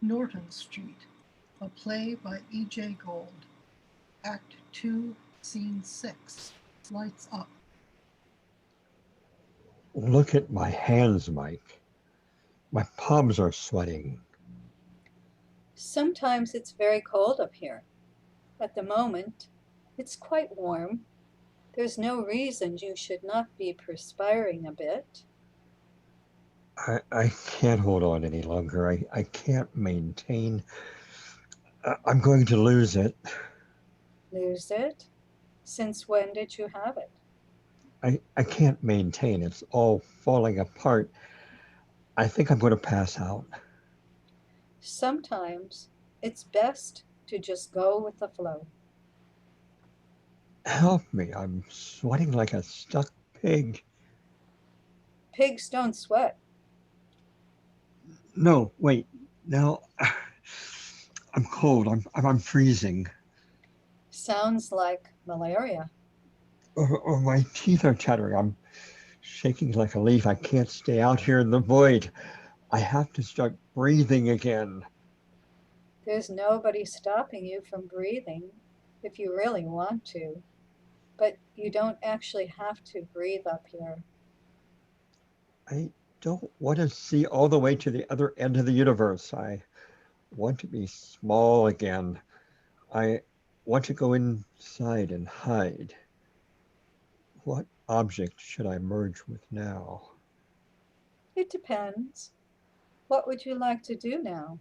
Norton Street, a play by E.J. Gold. Act 2, Scene 6. Lights up. Look at my hands, Mike. My palms are sweating. Sometimes it's very cold up here. At the moment, it's quite warm. There's no reason you should not be perspiring a bit. I can't hold on any longer. I can't maintain. I'm going to lose it. Lose it? Since when did you have it? I can't maintain. It's all falling apart. I think I'm going to pass out. Sometimes it's best to just go with the flow. Help me. I'm sweating like a stuck pig. Pigs don't sweat. No, wait. Now I'm cold. I'm freezing. Sounds like malaria. Or my teeth are chattering. I'm shaking like a leaf. I can't stay out here in the void. I have to start breathing again. There's nobody stopping you from breathing if you really want to. But you don't actually have to breathe up here. I don't want to see all the way to the other end of the universe. I want to be small again. I want to go inside and hide. What object should I merge with now? It depends. What would you like to do now?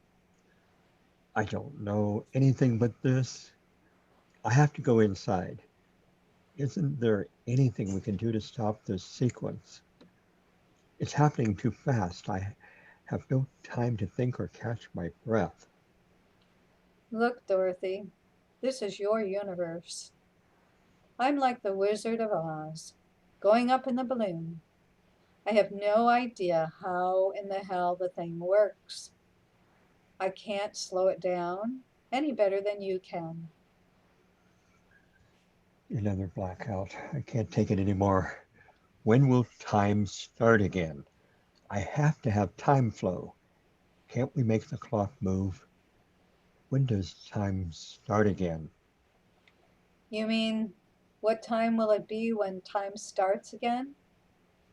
I don't know anything but this. I have to go inside. Isn't there anything we can do to stop this sequence? It's happening too fast. I have no time to think or catch my breath. Look, Dorothy, this is your universe. I'm like the Wizard of Oz, going up in the balloon. I have no idea how in the hell the thing works. I can't slow it down any better than you can. Another blackout. I can't take it anymore. When will time start again? I have to have time flow. Can't we make the clock move? When does time start again? You mean, what time will it be when time starts again?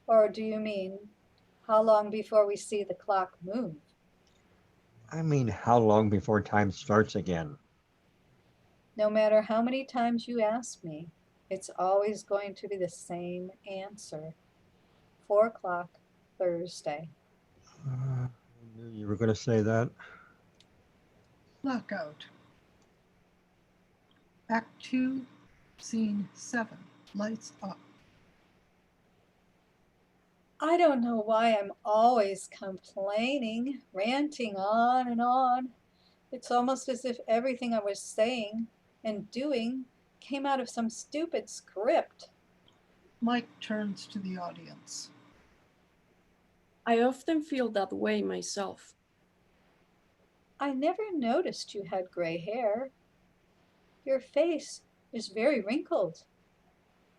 Or do you mean, how long before we see the clock move? I mean, how long before time starts again? No matter how many times you ask me, it's always going to be the same answer. 4 o'clock Thursday. I knew you were going to say that. Blackout. Act 2, Scene 7. Lights up. I don't know why I'm always complaining, ranting on and on. It's almost as if everything I was saying and doing came out of some stupid script. Mike turns to the audience. I often feel that way myself. I never noticed you had gray hair. Your face is very wrinkled.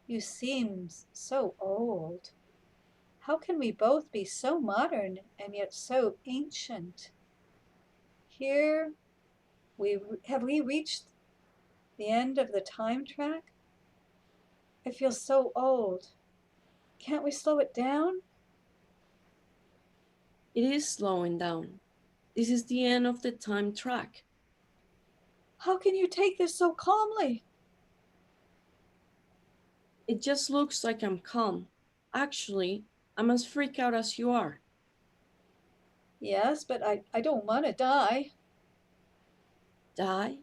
You seem so old. How can we both be so modern and yet so ancient? Here, have we reached the end of the time track? I feel so old. Can't we slow it down? It is slowing down. This is the end of the time track. How can you take this so calmly? It just looks like I'm calm. Actually, I'm as freaked out as you are. Yes, but I don't want to die. Die?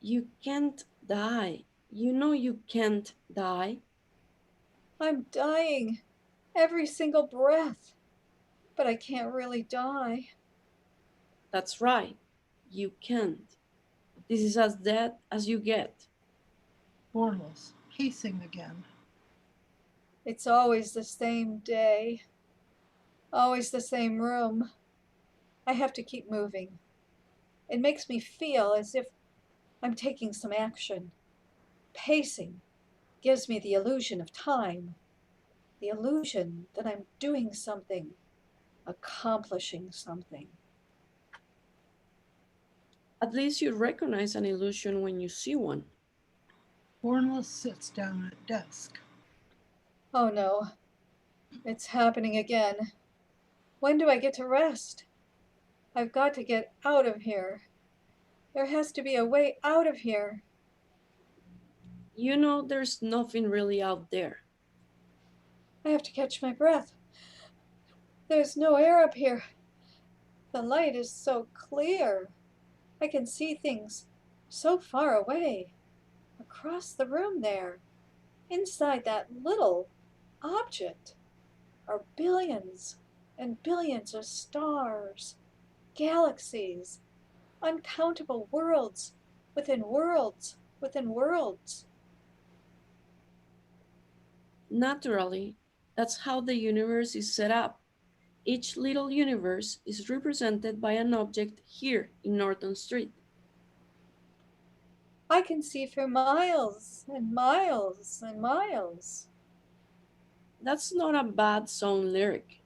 You can't die. You know you can't die. I'm dying. Every single breath. But I can't really die. That's right. You can't. This is as dead as you get. Bornless, pacing again. It's always the same day. Always the same room. I have to keep moving. It makes me feel as if I'm taking some action. Pacing gives me the illusion of time. The illusion that I'm doing something, accomplishing something. At least you recognize an illusion when you see one. Bornless sits down at desk. Oh no, it's happening again. When do I get to rest? I've got to get out of here. There has to be a way out of here. You know there's nothing really out there. I have to catch my breath. There's no air up here. The light is so clear. I can see things so far away. Across the room there, inside that little object, are billions and billions of stars, galaxies, uncountable worlds within worlds within worlds. Naturally, that's how the universe is set up. Each little universe is represented by an object here in Norton Street. I can see for miles and miles and miles. That's not a bad song lyric.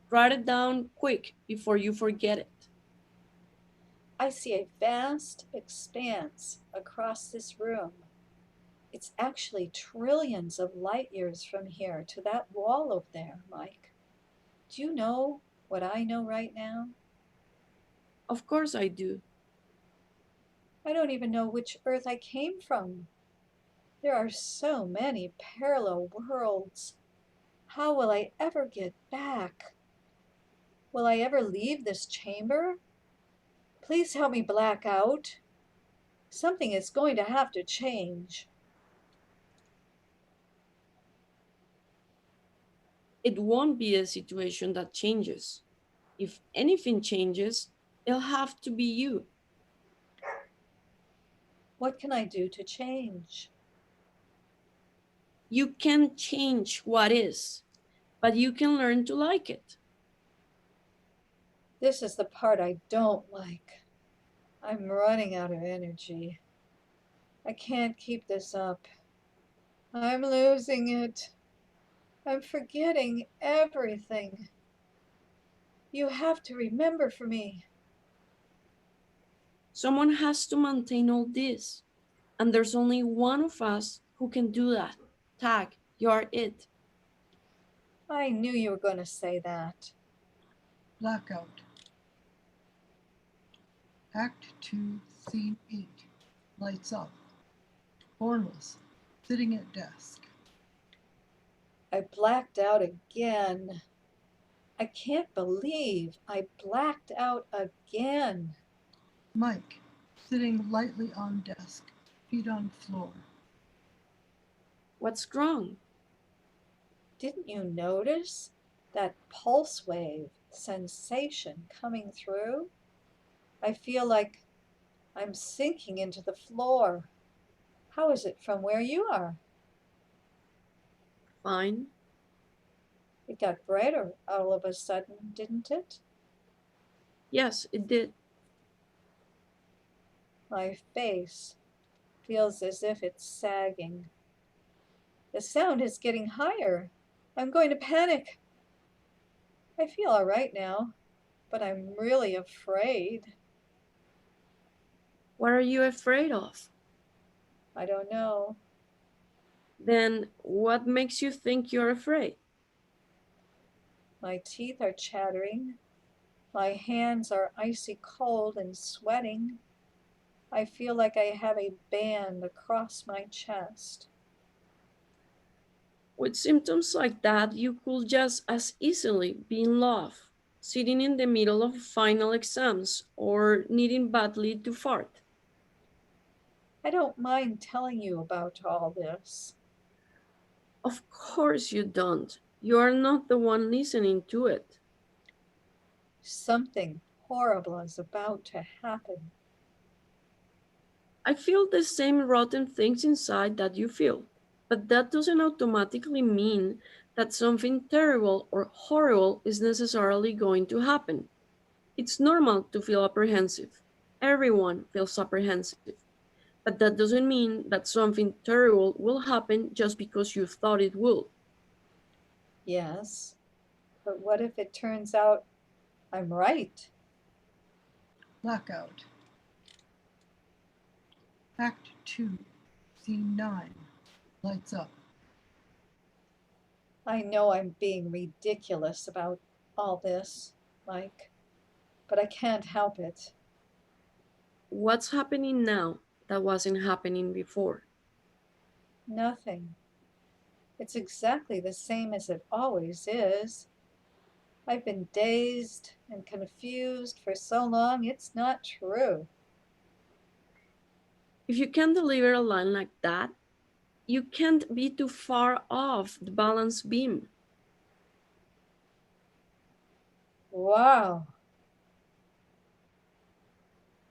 Write it down quick before you forget it. I see a vast expanse across this room. It's actually trillions of light years from here to that wall over there, Mike. Do you know what I know right now? Of course I do. I don't even know which Earth I came from. There are so many parallel worlds. How will I ever get back? Will I ever leave this chamber? Please help me black out. Something is going to have to change. It won't be a situation that changes. If anything changes, it'll have to be you. What can I do to change? You can't change what is, but you can learn to like it. This is the part I don't like. I'm running out of energy. I can't keep this up. I'm losing it. I'm forgetting everything. You have to remember for me. Someone has to maintain all this, and there's only one of us who can do that. Tag, you're it. I knew you were going to say that. Blackout. Act 2, Scene 8. Lights up. Bornless, sitting at desk. I blacked out again. I can't believe I blacked out again. Mike, sitting lightly on desk, feet on floor. What's wrong? Didn't you notice that pulse wave sensation coming through? I feel like I'm sinking into the floor. How is it from where you are? Fine. It got brighter all of a sudden, didn't it? Yes, it did. My face feels as if it's sagging. The sound is getting higher. I'm going to panic. I feel all right now, but I'm really afraid. What are you afraid of? I don't know. Then what makes you think you're afraid? My teeth are chattering. My hands are icy cold and sweating. I feel like I have a band across my chest. With symptoms like that, you could just as easily be in love, sitting in the middle of final exams, or needing badly to fart. I don't mind telling you about all this. Of course you don't. You are not the one listening to it. Something horrible is about to happen. I feel the same rotten things inside that you feel, but that doesn't automatically mean that something terrible or horrible is necessarily going to happen. It's normal to feel apprehensive. Everyone feels apprehensive. But that doesn't mean that something terrible will happen just because you thought it would. Yes, but what if it turns out I'm right? Blackout. Act 2, Scene 9. Lights up. I know I'm being ridiculous about all this, Mike, but I can't help it. What's happening now that wasn't happening before? Nothing. It's exactly the same as it always is. I've been dazed and confused for so long, it's not true. If you can deliver a line like that, you can't be too far off the balance beam. Wow.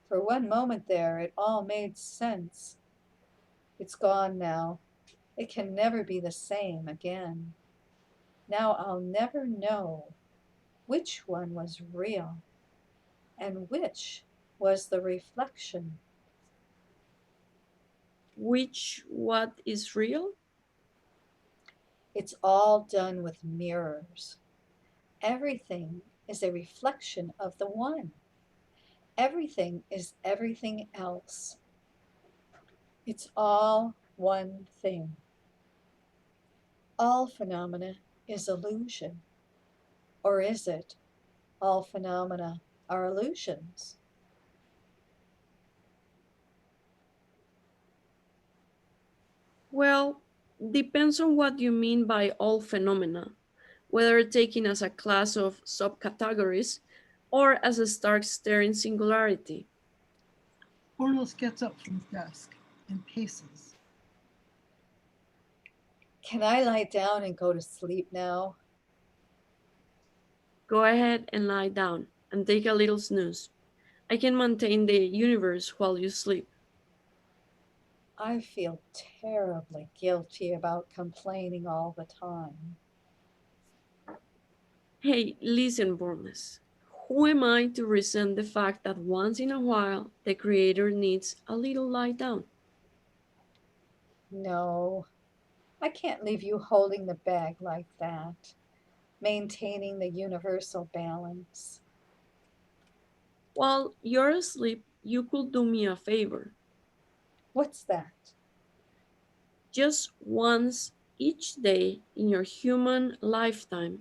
For one moment there, it all made sense. It's gone now. It can never be the same again. Now I'll never know which one was real and which was the reflection. What is real? It's all done with mirrors. Everything is a reflection of the one. Everything is everything else. It's all one thing. All phenomena is illusion. Or is it all phenomena are illusions? Well, depends on what you mean by all phenomena, whether taken as a class of subcategories or as a stark staring singularity. Bornless gets up from his desk and paces. Can I lie down and go to sleep now? Go ahead and lie down and take a little snooze. I can maintain the universe while you sleep. I feel terribly guilty about complaining all the time. Hey, listen, Bornless. Who am I to resent the fact that once in a while the creator needs a little lie down? No, I can't leave you holding the bag like that, maintaining the universal balance. While you're asleep, you could do me a favor. What's that? Just once each day in your human lifetime,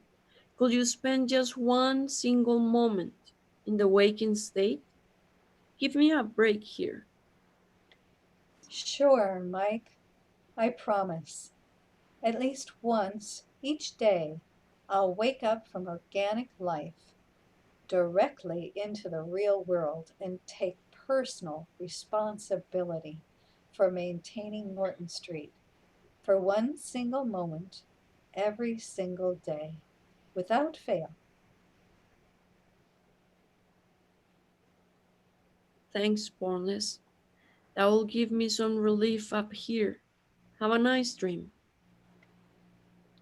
could you spend just one single moment in the waking state? Give me a break here. Sure, Mike, I promise. At least once each day, I'll wake up from organic life directly into the real world and take personal responsibility for maintaining Norton Street for one single moment every single day, without fail. Thanks, Bornless. That will give me some relief up here. Have a nice dream.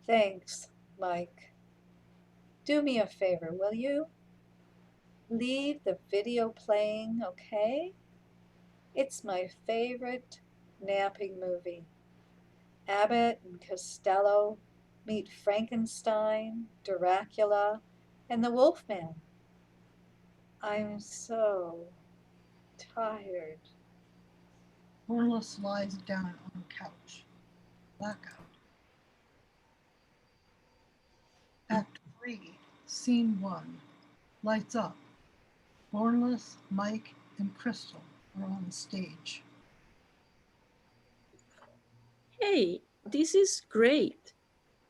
Thanks, Mike. Do me a favor, will you? Leave the video playing, okay? It's my favorite napping movie. Abbott and Costello meet Frankenstein, Dracula, and the Wolfman. I'm so tired. Bornless lies down on the couch. Blackout. Act 3, Scene 1. Lights up. Bornless, Mike, and Crystal are on the stage. Hey, this is great.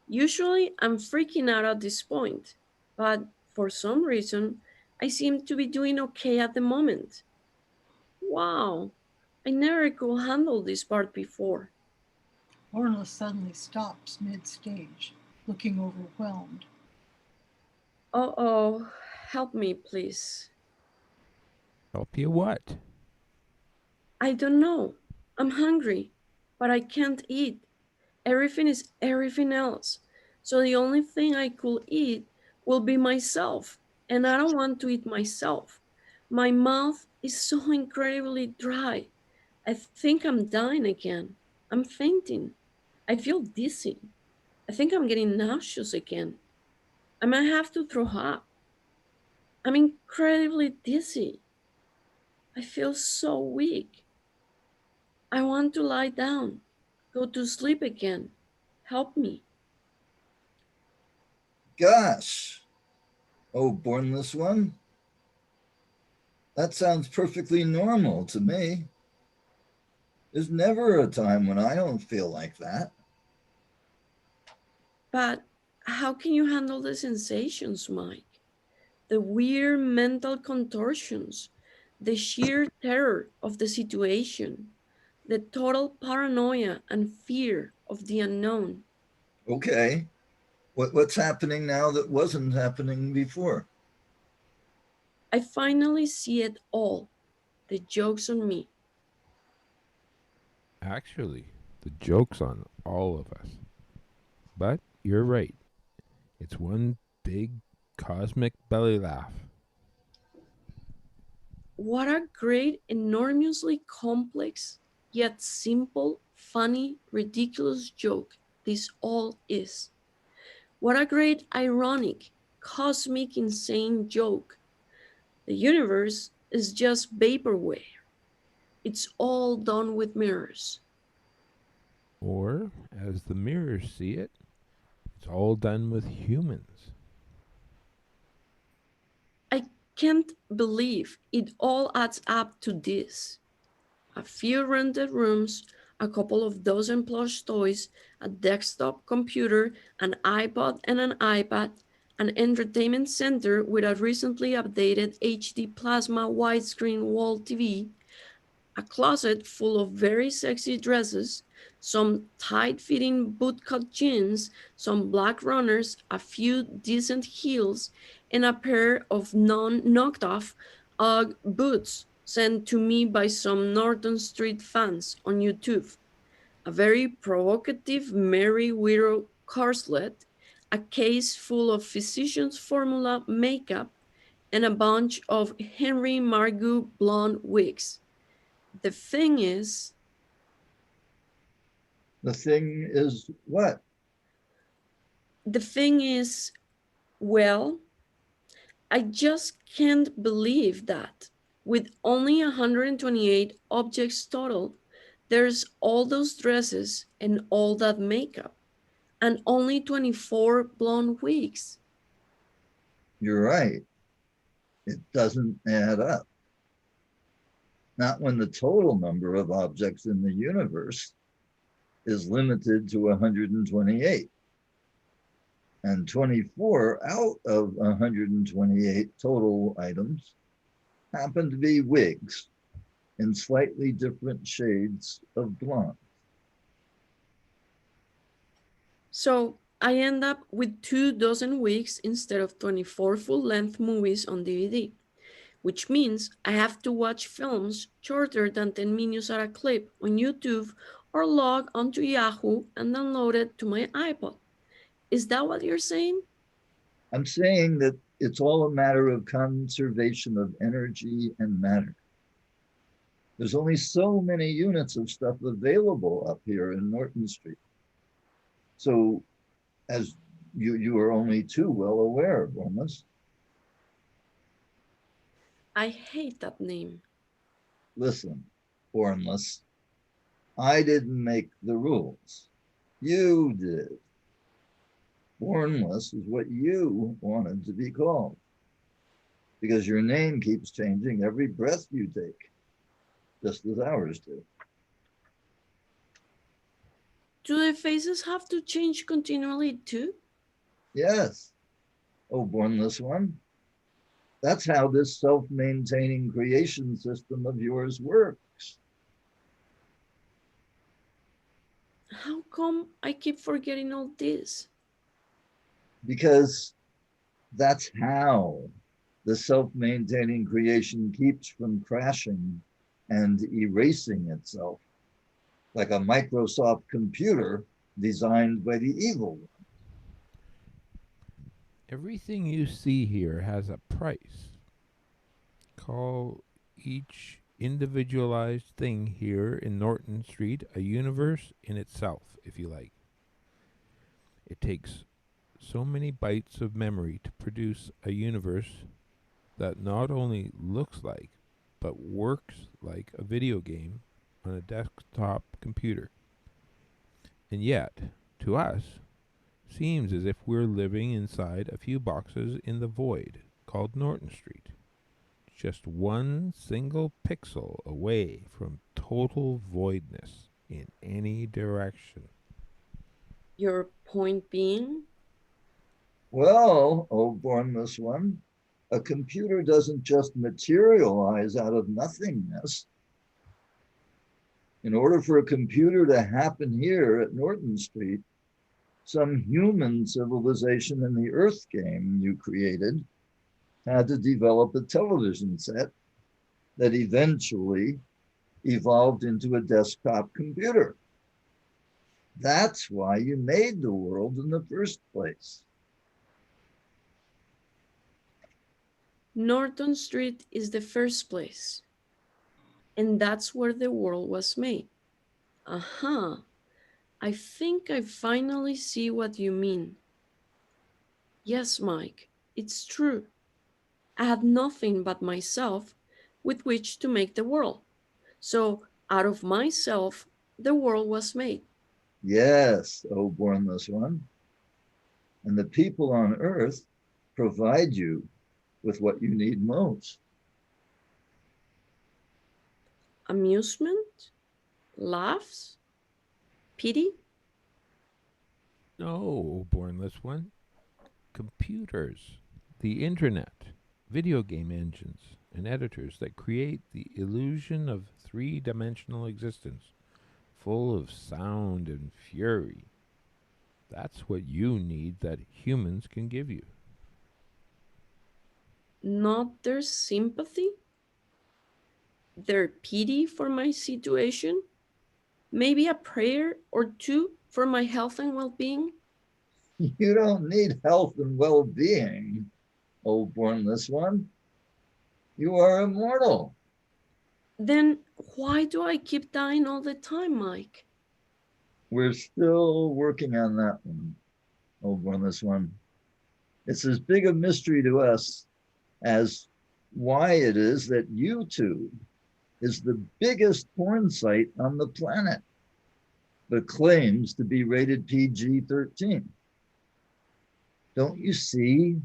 Usually I'm freaking out at this point, but for some reason I seem to be doing okay at the moment. Wow, I never could handle this part before. Bornless suddenly stops mid-stage, looking overwhelmed. Oh, help me, please. Help you what? I don't know. I'm hungry, but I can't eat. Everything is everything else. So the only thing I could eat will be myself, and I don't want to eat myself. My mouth is so incredibly dry. I think I'm dying again. I'm fainting. I feel dizzy. I think I'm getting nauseous again. I might have to throw up. I'm incredibly dizzy. I feel so weak. I want to lie down, go to sleep again. Help me. Gosh. Oh, Bornless one? That sounds perfectly normal to me. There's never a time when I don't feel like that. But how can you handle the sensations, Mike? The weird mental contortions, the sheer terror of the situation, the total paranoia and fear of the unknown. Okay. What's happening now that wasn't happening before? I finally see it all. The joke's on me. Actually, the joke's on all of us. But you're right. It's one big cosmic belly laugh. What a great, enormously complex, yet simple, funny, ridiculous joke this all is. What a great, ironic, cosmic, insane joke. The universe is just vaporware. It's all done with mirrors. Or, as the mirrors see it, it's all done with humans. I can't believe it all adds up to this. A few rented rooms, a couple of dozen plush toys, a desktop computer, an iPod and an iPad, an entertainment center with a recently updated HD plasma widescreen wall TV, a closet full of very sexy dresses, some tight-fitting bootcut jeans, some black runners, a few decent heels, and a pair of non-knocked-off UGG boots sent to me by some Norton Street fans on YouTube, a very provocative Mary Widow corselet, a case full of Physicians Formula makeup, and a bunch of Henry Margot blonde wigs. The thing is, The thing is what? the thing is, well, I just can't believe that with only 128 objects total, there's all those dresses and all that makeup, and only 24 blonde wigs. You're right. It doesn't add up. Not when the total number of objects in the universe is limited to 128. And 24 out of 128 total items happen to be wigs in slightly different shades of blonde. So I end up with 24 weeks instead of 24 full-length movies on DVD, which means I have to watch films shorter than 10 minutes at a clip on YouTube or log onto Yahoo and download it to my iPod. Is that what you're saying? I'm saying that it's all a matter of conservation of energy and matter. There's only so many units of stuff available up here in Norton Street. So as you are only too well aware, Bornless. I hate that name. Listen, Bornless, I didn't make the rules. You did. Bornless is what you wanted to be called because your name keeps changing every breath you take, just as ours do. Do the faces have to change continually too? Yes. Oh, Bornless one. That's how this self-maintaining creation system of yours works. How come I keep forgetting all this? Because that's how the self-maintaining creation keeps from crashing and erasing itself, like a Microsoft computer designed by the evil one. Everything you see here has a price. Call each individualized thing here in Norton Street a universe in itself, if you like. It takes so many bytes of memory to produce a universe that not only looks like, but works like a video game on a desktop computer. And yet, to us, seems as if we're living inside a few boxes in the void called Norton Street, just one single pixel away from total voidness in any direction. Your point being? Well, oh, Bornless one, a computer doesn't just materialize out of nothingness. In order for a computer to happen here at Norton Street, some human civilization in the Earth game you created had to develop a television set that eventually evolved into a desktop computer. That's why you made the world in the first place. Norton Street is the first place. And that's where the world was made. Aha. I think I finally see what you mean. Yes, Mike, it's true. I had nothing but myself with which to make the world. So out of myself, the world was made. Yes, oh Bornless one. And the people on Earth provide you with what you need most. Amusement? Laughs? Pity? No, Bornless one. Computers, the internet, video game engines, and editors that create the illusion of three-dimensional existence, full of sound and fury. That's what you need that humans can give you. Not their sympathy? Their pity for my situation? Maybe a prayer or two for my health and well-being? You don't need health and well-being, oh Bornless one. You are immortal. Then why do I keep dying all the time, Mike? We're still working on that one, oh Bornless one. It's as big a mystery to us as why it is that YouTube is the biggest porn site on the planet, but claims to be rated PG-13. Don't you see?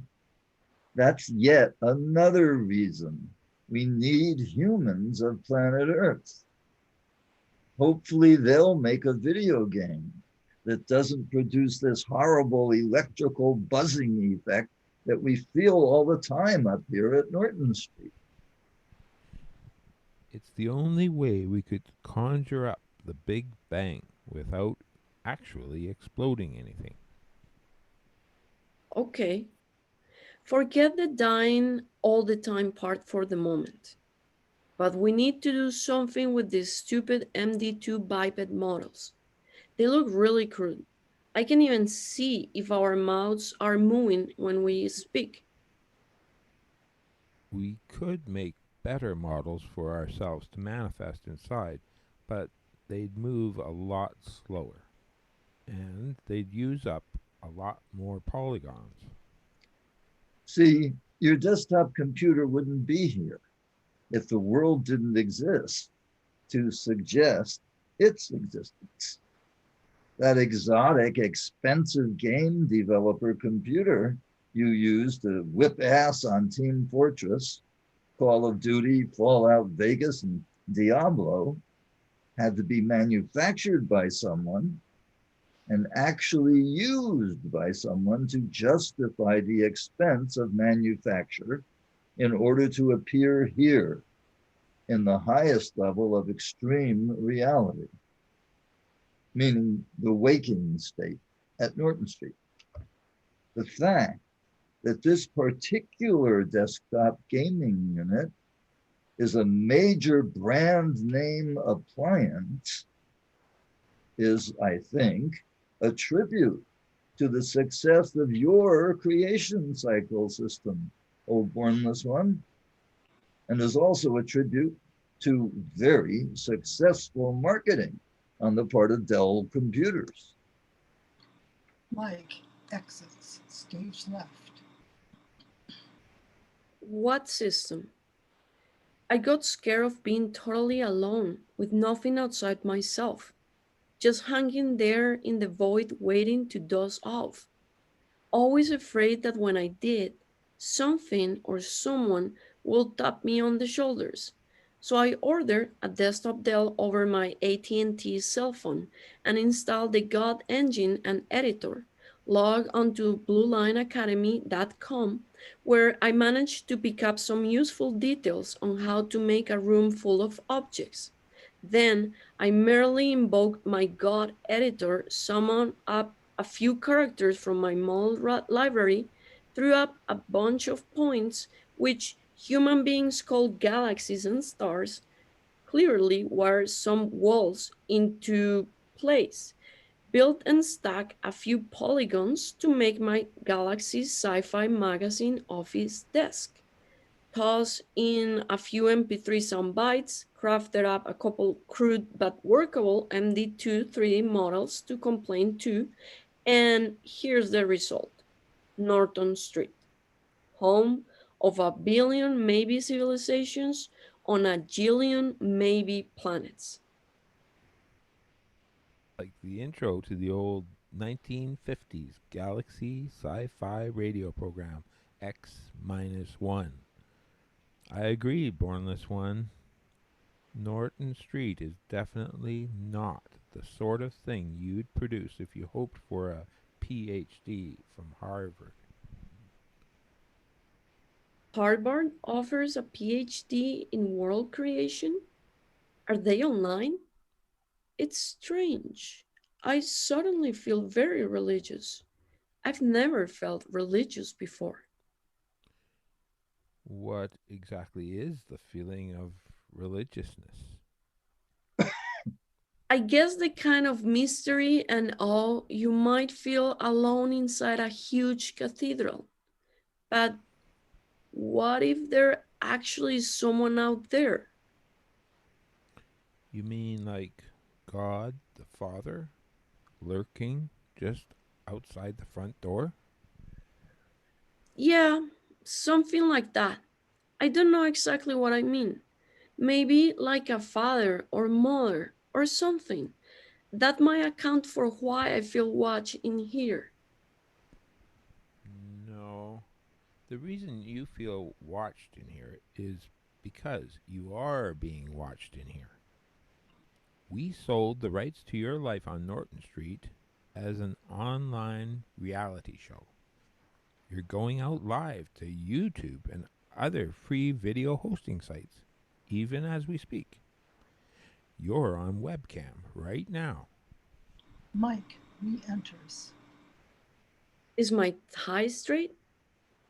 That's yet another reason we need humans of planet Earth. Hopefully they'll make a video game that doesn't produce this horrible electrical buzzing effect that we feel all the time up here at Norton Street. It's the only way we could conjure up the Big Bang without actually exploding anything. Okay. Forget the dying all the time part for the moment. But we need to do something with these stupid MD2 biped models. They look really crude. I can even see if our mouths are moving when we speak. We could make better models for ourselves to manifest inside, but they'd move a lot slower, and they'd use up a lot more polygons. See, your desktop computer wouldn't be here if the world didn't exist to suggest its existence. That exotic, expensive game developer computer you use to whip ass on Team Fortress, Call of Duty, Fallout Vegas, and Diablo had to be manufactured by someone and actually used by someone to justify the expense of manufacture in order to appear here in the highest level of extreme reality, meaning the waking state at Norton Street. The fact that this particular desktop gaming unit is a major brand name appliance is, I think, a tribute to the success of your creation cycle system, oh Bornless one, and is also a tribute to very successful marketing on the part of Dell computers. Mike exits stage left. What system? I got scared of being totally alone with nothing outside myself, just hanging there in the void waiting to doze off. Always afraid that when I did, something or someone will tap me on the shoulders. So I ordered a desktop Dell over my AT&T cell phone and installed the God engine and editor. Log onto bluelineacademy.com where I managed to pick up some useful details on how to make a room full of objects. Then I merely invoked my God editor, summoned up a few characters from my model library, threw up a bunch of points, which human beings call galaxies and stars, clearly wired some walls into place, built and stacked a few polygons to make my Galaxy Sci-Fi magazine office desk, tossed in a few MP3 sound bites, crafted up a couple crude but workable MD2 3D models to complain to, and here's the result: Norton Street, home of a billion maybe civilizations on a jillion maybe planets. Like the intro to the old 1950s Galaxy Sci-Fi radio program, X-1. I agree, Bornless One. Norton Street is definitely not the sort of thing you'd produce if you hoped for a PhD from Harvard. Harvard offers a PhD in world creation. Are they online? It's strange. I suddenly feel very religious. I've never felt religious before. What exactly is the feeling of religiousness? I guess the kind of mystery and awe you might feel alone inside a huge cathedral. But what if there actually is someone out there? You mean like God the Father lurking just outside the front door? Yeah, something like that. I don't know exactly what I mean. Maybe like a father or mother or something. That might account for why I feel watched in here. No. The reason you feel watched in here is because you are being watched in here. We sold the rights to your life on Norton Street as an online reality show. You're going out live to YouTube and other free video hosting sites, even as we speak. You're on webcam right now. Mike re-enters. Is my tie straight?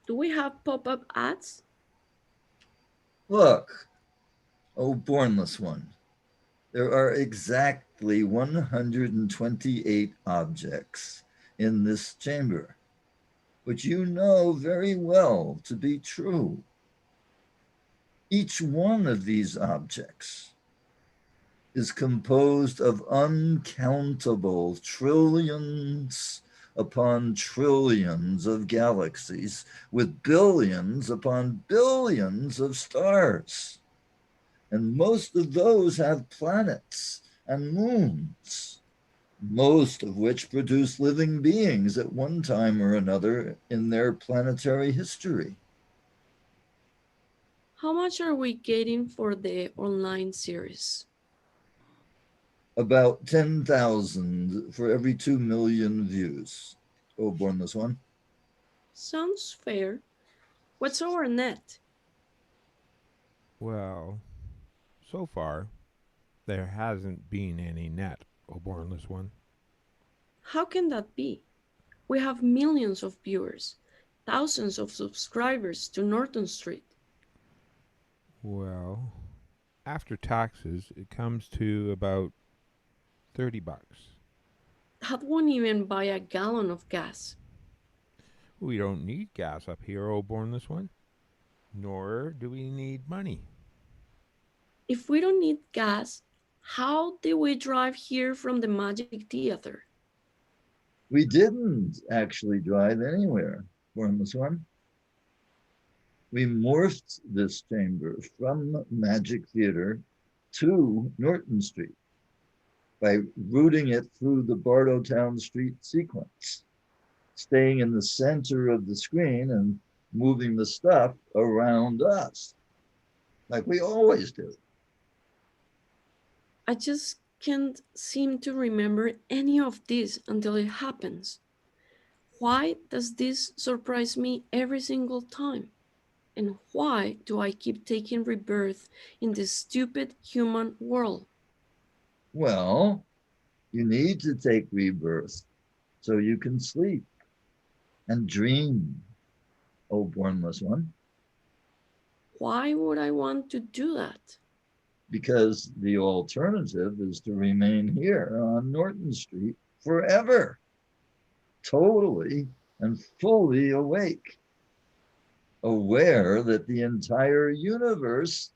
Do we have pop up ads? Look, oh, Bornless One, there are exactly 128 objects in this chamber, which you know very well to be true. Each one of these objects is composed of uncountable trillions upon trillions of galaxies with billions upon billions of stars. And most of those have planets and moons, most of which produce living beings at one time or another in their planetary history. How much are we getting for the online series? About 10,000 for every 2 million views. Oh, Bornless One. Sounds fair. What's our net? Well, so far, there hasn't been any net, O Bornless One. How can that be? We have millions of viewers, thousands of subscribers to Norton Street. Well, after taxes, it comes to about $30. That won't even buy a gallon of gas. We don't need gas up here, O Bornless One. Nor do we need money. If we don't need gas, how did we drive here from the Magic Theater? We didn't actually drive anywhere, Bornless One. We morphed this chamber from Magic Theater to Norton Street by routing it through the Bardo Town Street sequence, staying in the center of the screen and moving the stuff around us, like we always do. I just can't seem to remember any of this until it happens. Why does this surprise me every single time? And why do I keep taking rebirth in this stupid human world? Well, you need to take rebirth so you can sleep and dream, oh Bornless one. Why would I want to do that? Because the alternative is to remain here on Norton Street forever, totally and fully awake, aware that the entire universe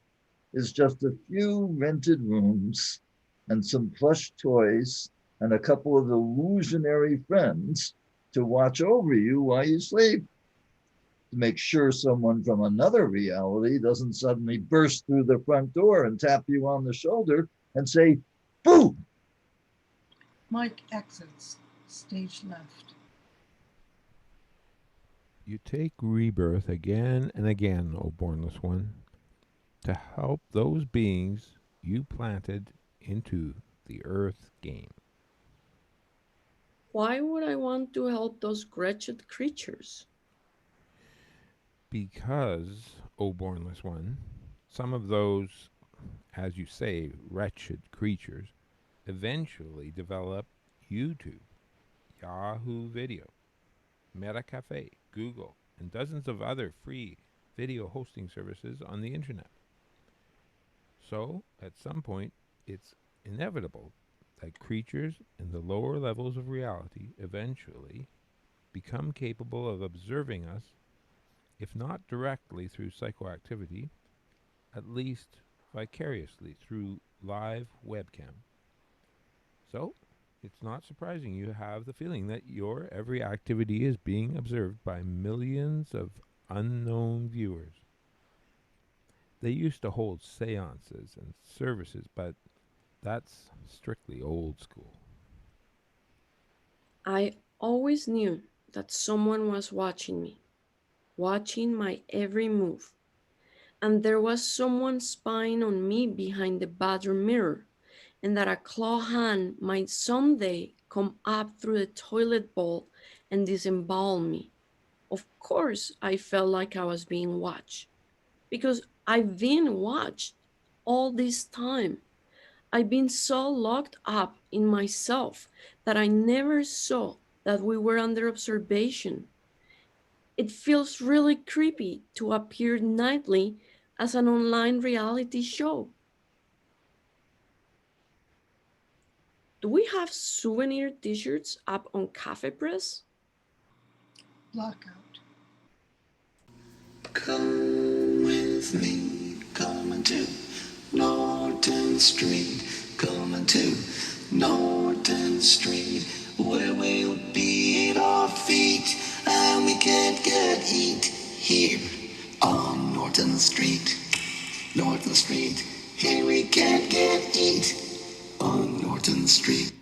is just a few rented rooms and some plush toys and a couple of illusionary friends to watch over you while you sleep, to make sure someone from another reality doesn't suddenly burst through the front door and tap you on the shoulder and say, "Boo!" Mike exits, stage left. You take rebirth again and again, O Bornless one, to help those beings you planted into the Earth game. Why would I want to help those wretched creatures? Because, O Bornless one, some of those, as you say, wretched creatures eventually develop YouTube, Yahoo Video, Meta Cafe, Google, and dozens of other free video hosting services on the internet. So, at some point, it's inevitable that creatures in the lower levels of reality eventually become capable of observing us, if not directly through psychoactivity, at least vicariously through live webcam. So, it's not surprising you have the feeling that your every activity is being observed by millions of unknown viewers. They used to hold seances and services, but that's strictly old school. I always knew that someone was watching me, watching my every move. And there was someone spying on me behind the bathroom mirror, and that a claw hand might someday come up through the toilet bowl and disembowel me. Of course, I felt like I was being watched, because I've been watched all this time. I've been so locked up in myself that I never saw that we were under observation. It feels really creepy to appear nightly as an online reality show. Do we have souvenir t-shirts up on Cafe Press? Blackout. Come with me, coming to Norton Street, coming to Norton Street, where we'll beat our feet and we can't get eat here on Norton Street. Norton Street, here we can't get eat on Norton Street.